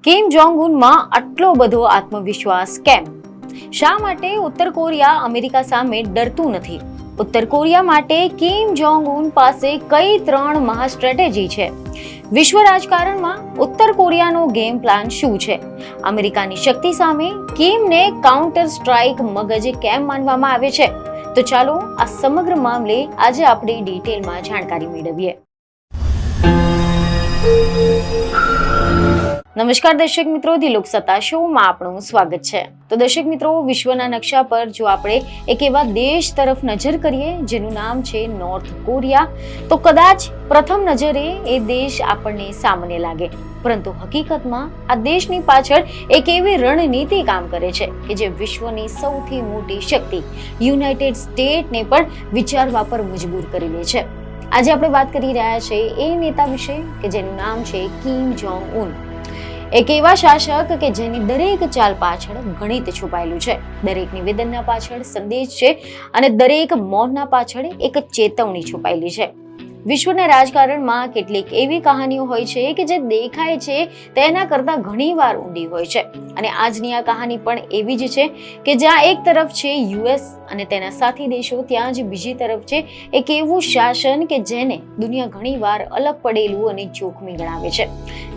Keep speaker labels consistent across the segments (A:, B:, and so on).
A: Kim Jong ઉનમાં આટલો બધો આત્મવિશ્વાસ કેમ? શા માટે ઉત્તર કોરિયા અમેરિકા સામે ડરતું નથી? ઉત્તર કોરિયા માટે કિમ જોંગ ઉન પાસે કઈ 3 મહા સ્ટ્રેટેજી છે? વિશ્વ રાજકારણમાં ઉત્તર કોરિયાનો ગેમ પ્લાન શું છે? અમેરિકાની શક્તિ સામે કિમને કાઉન્ટર સ્ટ્રાઇક મગજ કેમ માનવામાં આવે છે? તો ચાલો આ સમગ્ર મામલે આજે આપણે ડિટેલમાં જાણકારી મેળવીએ. નમસ્કાર દર્શક મિત્રો, ધી લોકસત્તા શોમાં આપણું સ્વાગત છે. તો દર્શક મિત્રો, વિશ્વના નકશા પર જો આપણે એક એવા દેશ તરફ નજર કરીએ જેનું નામ છે નોર્થ કોરિયા, તો કદાચ પ્રથમ નજરે એ દેશ આપણને સામાન્ય લાગે, પરંતુ હકીકતમાં આ દેશની પાછળ એક એવી રણનીતિ કામ કરે છે કે જે વિશ્વની સૌથી મોટી શક્તિ યુનાઇટેડ સ્ટેટ્સને પણ વિચારવા પર મજબૂર કરી દે છે. આજે આપણે વાત કરી રહ્યા છીએ એ નેતા વિશે કે જેનું નામ છે કિમ જોંગ ઉન. એક એવા શાસક કે જેની દરેક ચાલ પાછળ ગણિત છુપાયેલું છે, દરેક નિવેદનના પાછળ સંદેશ છે અને દરેક મૌનના પાછળ એક ચેતવણી છુપાયેલી છે. વિશ્વના રાજકારણમાં કેટલીક એવી કહાનીઓ હોય છે કે જે દેખાય છે તેના કરતાં ઘણીવાર ઊંડી હોય છે, અને આજની આ કહાની પણ એવી જ છે કે જ્યાં એક તરફ છે યુએસ અને તેના સાથી દેશો, ત્યાં જ બીજી તરફ છે એક એવું શાસન કે જેને દુનિયા ઘણીવાર અલગ પડેલું અને જોખમી ગણાવે છે.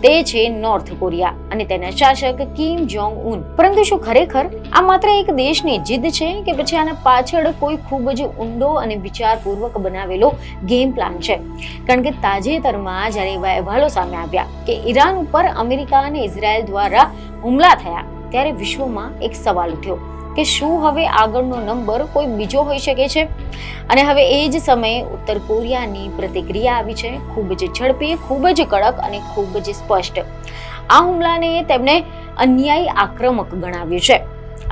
A: તે છે નોર્થ કોરિયા અને તેના શાસક કિમ જોંગ ઉન. પરંતુ શું ખરેખર આ માત્ર એક દેશની જીદ છે કે પછી આના પાછળ કોઈ ખૂબ જ ઊંડો અને વિચારપૂર્વક બનાવેલો ગેમ પ્લાન છે? કારણ કે તાજેતરમાં જ્યારે એવા અહેવાલો સામે આવ્યા કે ઈરાન ઉપર અમેરિકા અને ઇઝરાયલ દ્વારા હુમલા થયા, ત્યારે વિશ્વમાં એક સવાલ ઉઠ્યો કે શું હવે આગળનો નંબર કોઈ બીજો હોઈ શકે છે? અને હવે એ જ સમયે ઉત્તર કોરિયાની પ્રતિક્રિયા આવી છે, ખૂબ જ ઝડપી, ખૂબ જ કડક અને ખૂબ જ સ્પષ્ટ. આ હુમલાને તેમણે અન્યાયી આક્રમક ગણાવ્યું છે.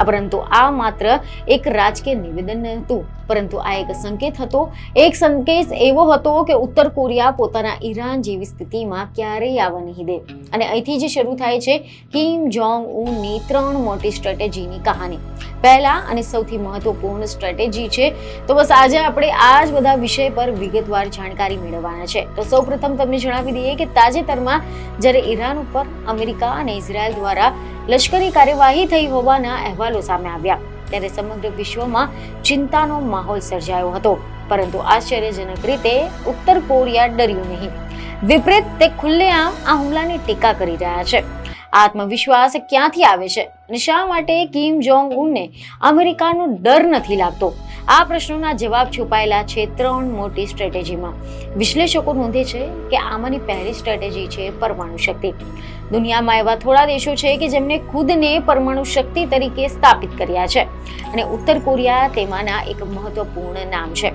A: પરંતુ આ માત્ર એક રાજકીય નિવેદન નહોતું, પરંતુ આ એક સંકેત હતો. એક સંકેત એવો હતો કે ઉત્તર કોરિયા પોતાના ઈરાન જેવી સ્થિતિમાં ક્યારેય આવવા નહીં દે. અને અહીંથી જ શરૂ થાય છે કિમ જોંગ ઉનની 3 મોટી સ્ટ્રેટેજીની કહાની. પહેલા અને સૌથી મહત્વપૂર્ણ સ્ટ્રેટેજી છે, તો બસ આજે આપણે આ જ બધા વિષય પર વિગતવાર જાણકારી મેળવવાના છે. તો સૌપ્રથમ તમને જણાવી દઈએ કે તાજેતરમાં જ્યારે ઈરાન ઉપર અમેરિકા અને ઇઝરાયલ દ્વારા લશ્કરી કાર્યવાહી થઈ હોવાના અહેવાલો સામે આવ્યા, ત્યારે સમગ્ર વિશ્વમાં ચિંતાનો માહોલ સર્જાયો હતો. પરંતુ આશ્ચર્યજનક રીતે ઉત્તર કોરિયા ડર્યું નહીં. વિપરીત, તે ખુલ્લેઆમ આ હુમલાની ટીકા કરી રહ્યા છે. આત્મવિશ્વાસ ક્યાંથી આવે છે અને શા માટે કિમ જોંગ ઉનને અમેરિકાનો ડર નથી લાગતો? આ પ્રશ્નોના જવાબ છુપાયેલા છે 3 મોટી સ્ટ્રેટેજીમાં. વિશ્લેષકો નોંધે છે કે આમાંની પહેલી સ્ટ્રેટેજી છે પરમાણુ શક્તિ. દુનિયામાં એવા થોડા દેશો છે કે જેમને ખુદને પરમાણુ શક્તિ તરીકે સ્થાપિત કર્યા છે, અને ઉત્તર કોરિયા તેમાંના એક મહત્વપૂર્ણ નામ છે.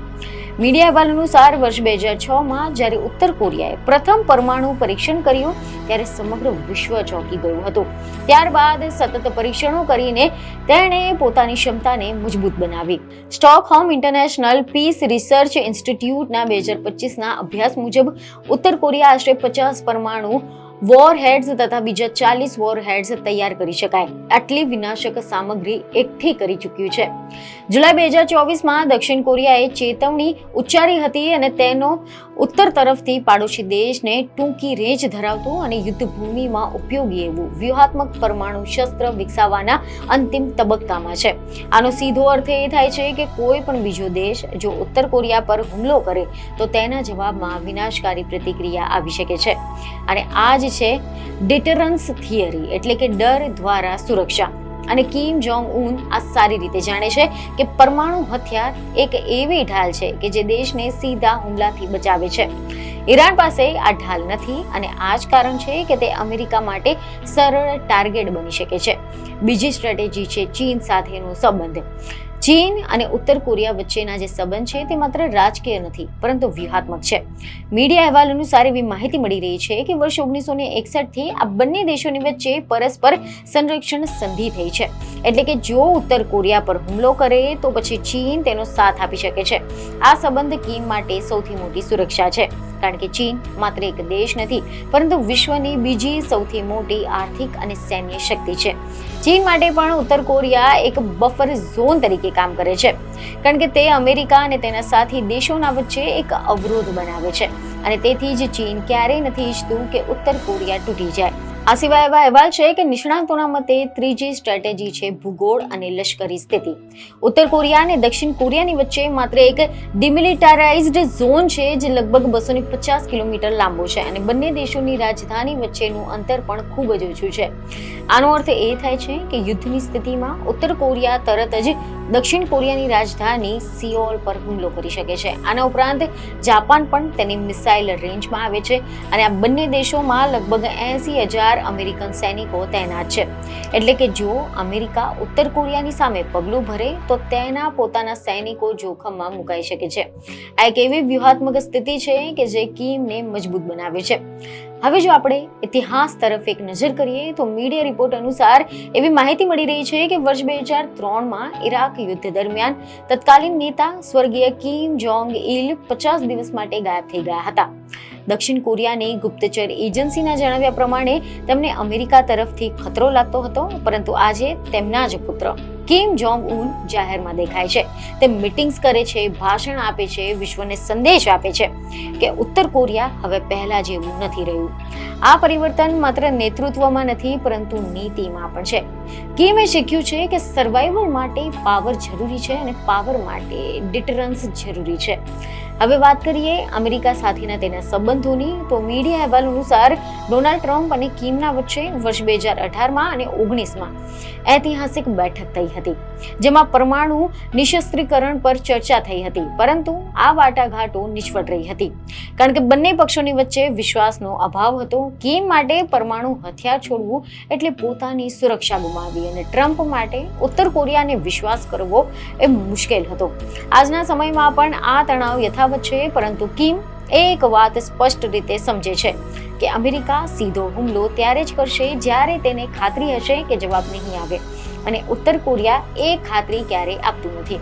A: મીડિયા અહેવાલ અનુસાર વર્ષ 2006માં જ્યારે ઉત્તર કોરિયાએ પ્રથમ પરમાણુ પરીક્ષણ કર્યું, ત્યારે સમગ્ર વિશ્વ ચોંકી ગયું હતું. ત્યારબાદ સતત પરીક્ષણો કરીને તેણે પોતાની ક્ષમતાને મજબૂત બનાવી. સ્ટોકહોમ ઇન્ટરનેશનલ પીસ રિસર્ચ ઇન્સ્ટિટ્યૂટના 2025ના અભ્યાસ મુજબ ઉત્તર કોરિયા આશરે 50 પરમાણુ વોરહેડ્સ તથા બીજા 40 વોરહેડ્સ તૈયાર કરી શકાય આટલી વિનાશક સામગ્રી એકઠી કરી ચૂક્યું છે. જુલાઈ 2024માં દક્ષિણ કોરિયાએ ચેતવણી ઉચ્ચારી હતી અને તેનો ઉત્તર તરફથી પાડોશી દેશને ટૂંકી રેન્જ ધરાવતું અને યુદ્ધભૂમિમાં ઉપયોગી એવું વ્યૂહાત્મક પરમાણુ શસ્ત્ર વિકસાવવાના અંતિમ તબક્કામાં છે. આનો સીધો અર્થ એ થાય છે કે કોઈ પણ બીજો દેશ જો ઉત્તર કોરિયા પર હુમલો કરે તો તેના જવાબમાં વિનાશકારી પ્રતિક્રિયા આવી શકે છે. અને આ જ છે ડિટરન્સ થિયરી, એટલે કે ડર દ્વારા સુરક્ષા. અને કિમ જોંગ ઉન આ સારી રીતે જાણે છે કે પરમાણુ હથિયાર એક એવી ઢાલ છે કે જે દેશને સીધા હુમલાથી બચાવે છે. ઈરાન પાસે આ ઢાલ નથી, અને આ જ કારણ છે કે તે અમેરિકા માટે સરળ ટાર્ગેટ બની શકે છે. બીજી સ્ટ્રેટેજી છે ચીન સાથેનો સંબંધ. ચીન અને ઉત્તર કોરિયા વચ્ચેના જે સંબંધ છે તે માત્ર રાજકીય નથી, પરંતુ વ્યૂહાત્મક છે. મીડિયા અહેવાલ અનુસાર એવી માહિતી મળી રહી છે કે વર્ષ 1961થી આ બંને દેશોની વચ્ચે પરસ્પર સંરક્ષણ સંધિ થઈ છે. એટલે કે જો ઉત્તર કોરિયા પર હુમલો કરે તો પછી ચીન તેનો સાથ આપી શકે છે. આ સંબંધ કિમ માટે સૌથી મોટી સુરક્ષા છે, કારણ કે ચીન માત્ર એક દેશ નથી, પરંતુ વિશ્વની બીજી સૌથી મોટી આર્થિક અને સૈન્ય શક્તિ છે. ચીન માટે પણ ઉત્તર કોરિયા એક બફર ઝોન તરીકે કામ કરે છે, કારણ કે તે અમેરિકા અને તેના સાથી દેશોના વચ્ચે એક અવરોધ બનાવે છે. અને તેથી જ ચીન ક્યારેય નથી ઈચ્છતું કે ઉત્તર કોરિયા તૂટી જાય. આ સિવાય એવા અહેવાલ છે કે નિષ્ણાતોના મતે ત્રીજી સ્ટ્રેટેજી છે ભૂગોળ અને લશ્કરી સ્થિતિ. ઉત્તર કોરિયા અને દક્ષિણ કોરિયાની વચ્ચે માત્ર એક ડિમિલિટારાઇઝ્ડ ઝોન છે જે લગભગ 250 કિલોમીટર લાંબો છે અને બંને દેશોની રાજધાની વચ્ચેનું અંતર પણ ખૂબ જ ઓછું છે. આનો અર્થ એ થાય છે કે યુદ્ધની સ્થિતિમાં ઉત્તર કોરિયા તરત જ દક્ષિણ કોરિયાની રાજધાની સિઓલ પર હુમલો કરી શકે છે. આના ઉપરાંત જાપાન પણ તેની મિસાઇલ રેન્જમાં આવે છે અને આ બંને દેશોમાં લગભગ 80,000 અમેરિકન સૈનિકો તૈનાત છે. એટલે કે જો અમેરિકા ઉત્તર કોરિયાની સામે પગલું ભરે તો તેના પોતાના સૈનિકો જોખમમાં મુકાઈ શકે છે. આ એક એવી વ્યૂહાત્મક સ્થિતિ છે કે જે કિમને મજબૂત બનાવે છે. હવે જો આપણે ઇતિહાસ તરફ એક નજર કરીએ તો મીડિયા રિપોર્ટ અનુસાર એવી માહિતી મળી રહી છે કે વર્ષ 2003માં ઇરાક યુદ્ધ દરમિયાન તત્કાલીન નેતા સ્વર્ગીય કિમ જોંગ ઇલ 50 દિવસ માટે ગાયબ થઈ ગયા હતા. દક્ષિણ કોરિયાની ગુપ્તચર એજન્સીના જણાવ્યા પ્રમાણે તેમને અમેરિકા તરફથી ખતરો લાગતો હતો, પરંતુ આજે તેમના જ પુત્ર કિમ જોંગ ઉન જાહેરમાં દેખાય છે. તે મીટિંગ્સ કરે છે, ભાષણ આપે છે, વિશ્વને સંદેશ આપે છે કે ઉત્તર કોરિયા હવે પહેલા જેવું નથી રહ્યું. આ પરિવર્તન માત્ર નેતૃત્વમાં નથી પરંતુ નીતિમાં પણ છે. કિમે શીખ્યું છે કે સર્વાઈવલ માટે પાવર જરૂરી છે અને પાવર માટે ડિટરન્સ જરૂરી છે. હવે વાત કરીએ અમેરિકા સાથેના તેના સંબંધોની તો મીડિયા અહેવાલ અનુસાર ડોનાલ્ડ ટ્રમ્પ અને કિમના વચ્ચે વર્ષ 2018માં અને 19માં ઐતિહાસિક બેઠક થઈ હતી, જેમાં પરમાણુ નિશસ્ત્રીકરણ પર ચર્ચા થઈ હતી, પરંતુ આ વાટાઘાટો નિષ્ફળ રહી હતી કારણ કે બંને પક્ષોની વચ્ચે વિશ્વાસનો અભાવ હતો. કિમ માટે પરમાણુ હથિયાર છોડવું એટલે પોતાની સુરક્ષા ગુમાવવી અને ટ્રમ્પ માટે ઉત્તર કોરિયાને વિશ્વાસ કરવો એ મુશ્કેલ હતો. આજના સમયમાં પણ આ તણાવ યથાવત છે, પરંતુ કિમ એક વાત સ્પષ્ટ રીતે સમજે છે કે અમેરિકા સીધો હુમલો ત્યારે જ કરશે જ્યારે તેને ખાતરી હશે કે જવાબ નહીં આવે, અને ઉત્તર કોરિયા એ ખાતરી ક્યારેય આપતું નથી.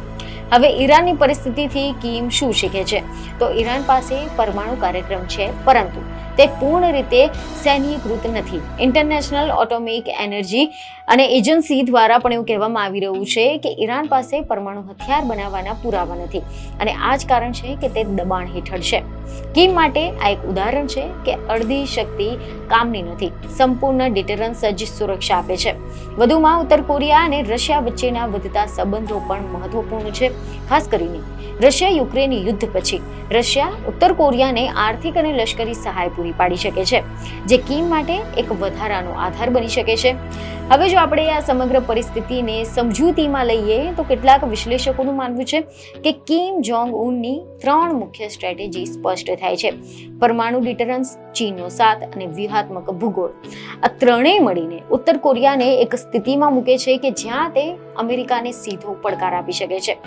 A: હવે ઈરાનની પરિસ્થિતિથી કિમ શું શીખે છે? તો ઈરાન પાસે પરમાણુ કાર્યક્રમ છે, પરંતુ તે પૂર્ણ રીતે સૈન્યીકૃત નથી. ઇન્ટરનેશનલ એટોમિક એનર્જી અને એજન્સી દ્વારા પણ એવું કહેવામાં આવી રહ્યું છે કે ઈરાન પાસે પરમાણુ હથિયાર બનાવવાના પુરાવા નથી અને આ જ કારણ છે કે તે દબાણ હેઠળ છે. કિમ માટે આ એક ઉદાહરણ છે કે અડધી શક્તિ કામની નથી, સંપૂર્ણ ડિટરન્સ જ સુરક્ષા આપે છે. વધુમાં ઉત્તર કોરિયા અને રશિયા વચ્ચેના વધતા સંબંધો પણ મહત્વપૂર્ણ છે. ખાસ કરીને રશિયા યુક્રેન યુદ્ધ પછી રશિયા ઉત્તર કોરિયાને આર્થિક અને લશ્કરી સહાય પૂરી પાડી શકે છે, જે કિમ માટે એક વધારાનો આધાર બની શકે છે. હવે જો આપણે આ સમગ્ર પરિસ્થિતિને સમજૂતીમાં લઈએ તો કેટલાક વિશ્લેષકોનું માનવું છે કે કિમ જોંગ ઉનની 3 મુખ્ય સ્ટ્રેટેજી સ્પષ્ટ થાય છે: પરમાણુ ડિટરન્સ, ચીનનો સાથ અને વ્યૂહાત્મક ભૂગોળ. આ ત્રણેય મળીને ઉત્તર કોરિયાને એક સ્થિતિમાં મૂકે છે કે જ્યાં તે અમેરિકાને સીધો પડકાર આપી શકે છે.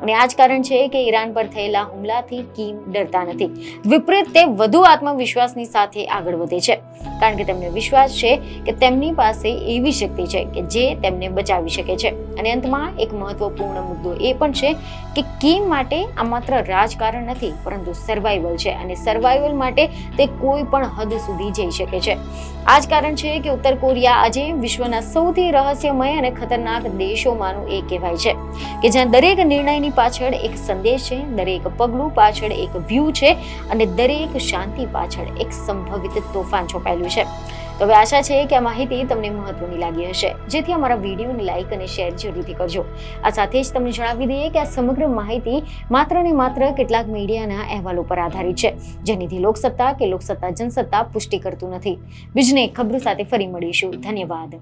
A: અને આ જ કારણ છે કે ઈરાન પર થયેલા હુમલાથી કિમ ડરતા નથી. વિપરીત, તે વધુ આત્મવિશ્વાસની સાથે આગળ વધે છે, કારણ કે તેમને વિશ્વાસ છે કે તેમની પાસે એવી શક્તિ છે કે જે તેમને બચાવી શકે છે. અને અંતમાં એક મહત્વપૂર્ણ મુદ્દો એ પણ છે કે કિમ માટે આ માત્ર રાજકારણ નથી, પરંતુ સર્વાઈવલ છે, અને સર્વાઈવલ માટે તે કોઈ પણ હદ સુધી જઈ શકે છે. આ જ કારણ છે કે ઉત્તર કોરિયા આજે વિશ્વના સૌથી રહસ્યમય અને ખતરનાક દેશોમાંનું એક કહેવાય છે, કે જ્યાં દરેક નિર્ણયની પાછળ એક સંદેશ છે, દરેક પગલું પાછળ એક વ્યૂહ છે અને દરેક શાંતિ પાછળ એક સંભવિત તોફાન છુપાયેલું છે. તો હવે આશા છે કે આ માહિતી તમને મહત્વની લાગી હશે, જેથી અમારા વિડીયોને લાઈક અને શેર જરૂરથી કરજો. આ સાથે જ તમને જણાવી દઈએ કે આ સમગ્ર માહિતી માત્ર ને માત્ર કેટલાક મીડિયાના અહેવાલો પર આધારિત છે, જેનીથી લોકસત્તા કે લોકસત્તા જનસત્તા પુષ્ટિ કરતું નથી. બીજને ખબર સાથે ફરી મળીશું. ધન્યવાદ.